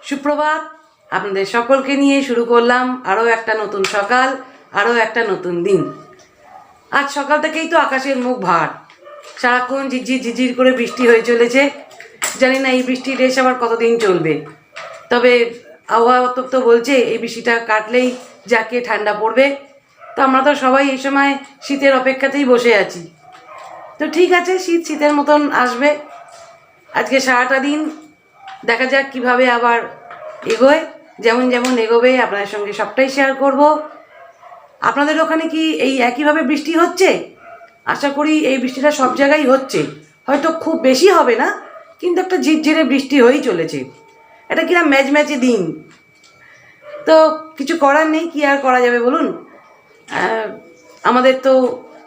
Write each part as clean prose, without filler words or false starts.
সুপ্রভাত। আপনাদের সকলকে নিয়ে শুরু করলাম আরও একটা নতুন সকাল, আরও একটা নতুন দিন। আজ সকাল থেকেই তো আকাশের মুখ ভার, সারাক্ষণ ঝিরঝির ঝিরঝির করে বৃষ্টি হয়ে চলেছে। জানি না এই বৃষ্টির রেশ আবার কতদিন চলবে, তবে আবহাওয়া দপ্তর তো বলছে এই বৃষ্টিটা কাটলেই জাঁকিয়ে ঠান্ডা পড়বে। তো আমরা তো সবাই এই সময় শীতের অপেক্ষাতেই বসে আছি। তো ঠিক আছে, শীত শীতের মতন আসবে। আজকে সারাটা দিন দেখা যাক কিভাবে আবার এগোয়। যেমন যেমন এগোবে আপনাদের সঙ্গে সবটাই শেয়ার করব। আপনাদের ওখানে কি এই একইভাবে বৃষ্টি হচ্ছে? আশা করি এই বৃষ্টিটা সব জায়গায় হচ্ছে, হয়তো খুব বেশি হবে না, কিন্তু একটা ঝিরঝিরে বৃষ্টি হয়েই চলেছে। এটা কিরম ম্যাচে দিন। তো কিছু করার নেই, কি আর করা যাবে বলুন। আমাদের তো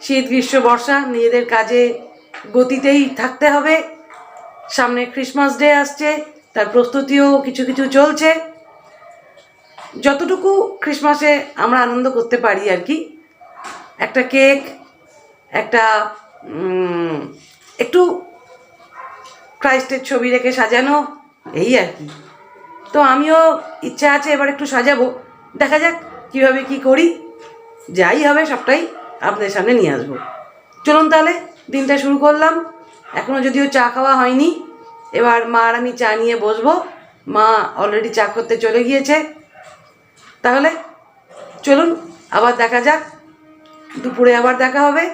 শীত গ্রীষ্ম বর্ষা নিজেদের কাজে গতিতেই থাকতে হবে। সামনে ক্রিসমাস ডে আসছে, তার প্রস্তুতিও কিছু কিছু চলছে। যতটুকু ক্রিসমাসে আমরা আনন্দ করতে পারি আর কি, একটা কেক, একটা একটু ক্রাইস্টের ছবি রেখে সাজানো, এই আর কি। তো আমিও ইচ্ছা আছে এবার একটু সাজাবো, দেখা যাক কীভাবে কি করি। যাই হবে সবটাই আপনাদের সামনে নিয়ে আসবো। চলুন তাহলে দিনটা শুরু করলাম। এখনও যদিও চা খাওয়া হয়নি, এবার মা আর আমি চা নিয়ে বসবো। মা অলরেডি চা করতে চলে গিয়েছে। তাহলে চলুন আবার দেখা যাক, দুপুরে আবার দেখা হবে।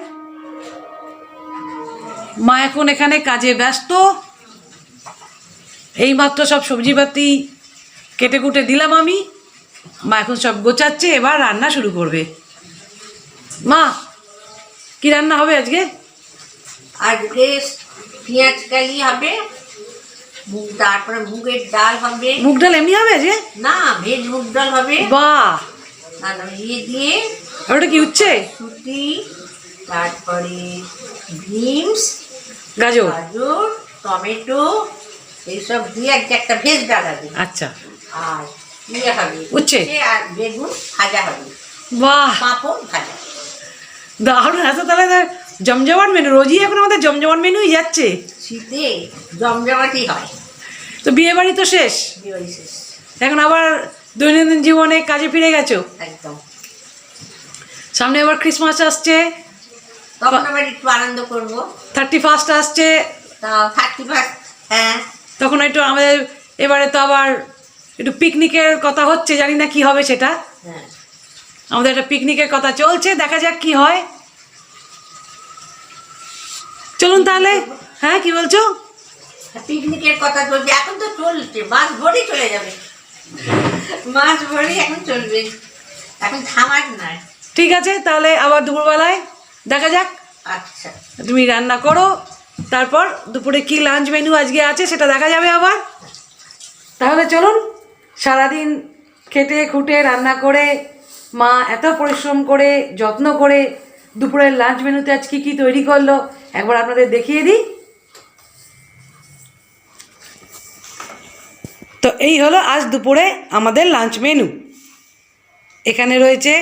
মা এখন এখানে কাজে ব্যস্ত। এইমাত্র সব সবজিপাতি কেটে কুটে দিলাম আমি। মা এখন সব গোছাচ্ছে, এবার রান্না শুরু করবে। মা, কি রান্না হবে আজকে? আজকে পেঁয়াজ কালি হবে, তারপরে মুগের ডাল হবে। মুগ ডাল এমনি হবে আজকে? না, ভেজ মুগ ডাল হবে। বাহ! আর ইয়ে দিয়ে ওটা কি উচ্ছে? সুতি, তারপরে বিনস, গাজর, গাজর, টমেটো, এইসব দিয়ে আজকে একটা ভেজ ডাল হবে। আচ্ছা। আর ইয়ে হবে উচ্ছে আর বেগুন ভাজা হবে, বাহ, পাঁপড় ভাজা। দারুণ। আচ্ছা, তাহলে জমজমাট মেনু, রোজই এখন আমাদের জমজমাট মেনুই যাচ্ছে। শীতে জমজমাটি হয়। তো বিয়ে বাড়ি তো শেষ, বিয়ে শেষ, এখন আবার দৈনন্দিন জীবনে কাজে ফিরে গেছো। একদম। সামনে আবার ক্রিসমাস আসছে, তখন আবার একটু আনন্দ করবো। 31 আসছে, তা 31, হ্যাঁ, তখন একটু আমাদের এবারে তো আবার একটু পিকনিকের কথা হচ্ছে, জানি না কি হবে সেটা। হ্যাঁ, আমাদের একটা পিকনিকের কথা চলছে, দেখা যাক কি হয়। চলুন তাহলে। হ্যাঁ, কি বলছো? পিকনিকের কথা চলছে, এখন তো চলছে, মাস ভরি চলে যাবে, মাস ভরি এখন চলবে, এখন থামার না। ঠিক আছে, তাহলে আবার দুপুরবেলায় দেখা যাক। আচ্ছা, তুমি রান্না করো, তারপর দুপুরে কি লাঞ্চ মেনু আজকে আছে সেটা দেখা যাবে আবার। তাহলে চলুন, সারাদিন খেটে খুঁটে রান্না করে মা এত পরিশ্রম করে যত্ন করে দুপুরের লাঞ্চ মেনুতে আজ কী কী তৈরি করলো একবার আপনাদের দেখিয়ে দিই। তো এই হলো আজ দুপুরে আমাদের লাঞ্চ মেনু। এখানে রয়েছে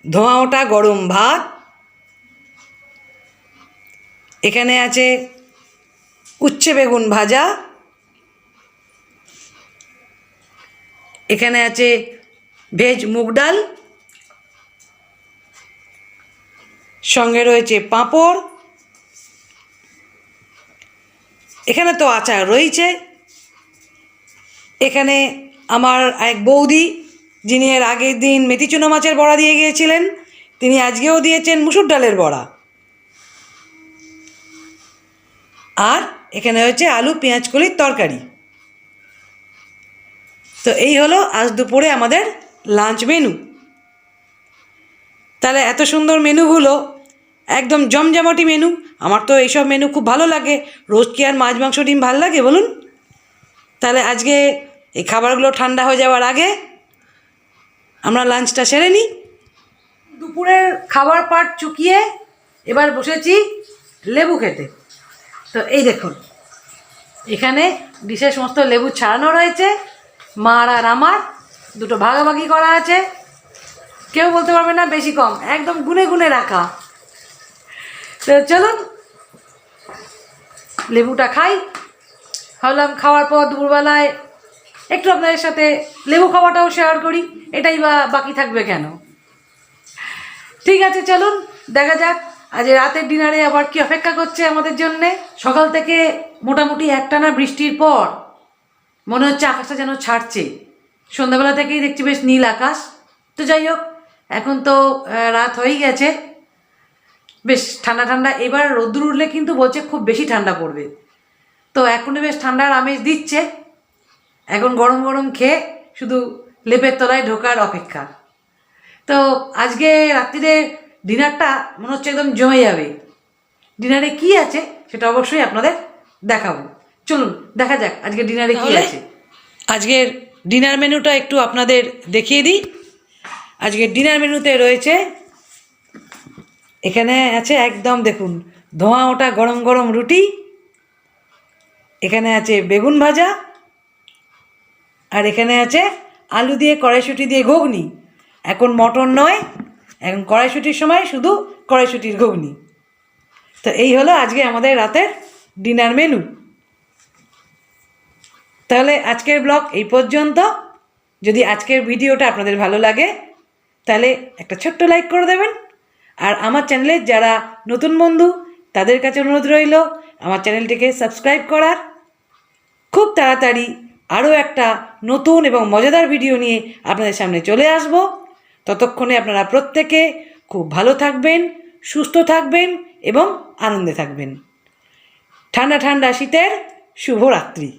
ধোঁয়া ওঠা গরম ভাত, এখানে আছে উচ্ছে বেগুন ভাজা, এখানে আছে ভেজ মুগ ডাল, সঙ্গে রয়েছে পাঁপড়, এখানে তো আচার রয়েছে। এখানে আমার এক বৌদি, যিনি এর আগের দিন মেথিচুনো মাছের বড়া দিয়ে গিয়েছিলেন, তিনি আজকেও দিয়েছেন মুসুর ডালের বড়া। আর এখানে হচ্ছে আলু পেঁয়াজ কলির তরকারি। তো এই হলো আজ দুপুরে আমাদের লাঞ্চ মেনু। তাহলে এত সুন্দর মেনুগুলো, একদম জমজমাটি মেনু। আমার তো এইসব মেনু খুব ভালো লাগে। রোজ কি আর মাছ মাংস ডিম ভালো লাগে বলুন? তাহলে আজকে এই খাবারগুলো ঠান্ডা হয়ে যাওয়ার আগে আমরা লাঞ্চটা সেরে নিই। দুপুরের খাবার পাট চুকিয়ে এবার বসেছি লেবু খেতে। তো এই দেখুন, এখানে ডিশের সমস্ত লেবু ছাড়ানো রয়েছে। মার আর আমার দুটো ভাগাভাগি করা আছে, কেউ বলতে পারবে না বেশি কম, একদম গুনে গুনে রাখা। তো চলুন লেবুটা খাই। ভাবলাম খাওয়ার পর দুপুরবেলায় একটু আপনাদের সাথে লেবু খাওয়াটাও শেয়ার করি, এটাই বা বাকি থাকবে কেন। ঠিক আছে, চলুন দেখা যাক আজ রাতের ডিনারে আবার কি অপেক্ষা করছে আমাদের জন্যে। সকাল থেকে মোটামুটি একটানা বৃষ্টির পর মনে হচ্ছে আকাশটা যেন ছাড়ছে। সন্ধ্যাবেলা থেকেই দেখছি বেশ নীল আকাশ। তো যাই হোক, এখন তো রাত হয়েই গেছে, বেশ ঠান্ডা ঠান্ডা। এবার রোদ্দুর উঠলে কিন্তু বলছে খুব বেশি ঠান্ডা পড়বে, তো এখনই বেশ ঠান্ডার আমেজ দিচ্ছে। এখন গরম গরম খেয়ে শুধু লেপের তলায় ঢোকার অপেক্ষা। তো আজকে রাত্রিরে ডিনারটা মনে হচ্ছে একদম জমে যাবে। ডিনারে কি আছে সেটা অবশ্যই আপনাদের দেখাবো। চলুন দেখা যাক আজকে ডিনারে কি আছে। আজকের ডিনার মেনুটা একটু আপনাদের দেখিয়ে দিই। আজকের ডিনার মেনুতে রয়েছে, এখানে আছে একদম দেখুন ধোঁয়া ওঠা গরম গরম রুটি, এখানে আছে বেগুন ভাজা, আর এখানে আছে আলু দিয়ে কড়াইশুঁটি দিয়ে ঘুগনি। এখন মটন নয়, এখন কড়াইশুঁটির সময় শুধু কড়াইশুঁটির ঘুগনি। তো এই হলো আজকে আমাদের রাতের ডিনার মেনু। তাহলে আজকের ব্লগ এই পর্যন্ত। যদি আজকের ভিডিওটা আপনাদের ভালো লাগে তাহলে একটা ছোট্ট লাইক করে দেবেন। আর আমার চ্যানেলে যারা নতুন বন্ধু তাদের কাছে অনুরোধ রইল আমার চ্যানেলটিকে সাবস্ক্রাইব করার। খুব তাড়াতাড়ি আরও একটা নতুন এবং মজাদার ভিডিও নিয়ে আপনাদের সামনে চলে আসব। ততক্ষণে আপনারা প্রত্যেকে খুব ভালো থাকবেন, সুস্থ থাকবেন এবং আনন্দে থাকবেন। ঠান্ডা ঠান্ডা শীতের শুভরাত্রি।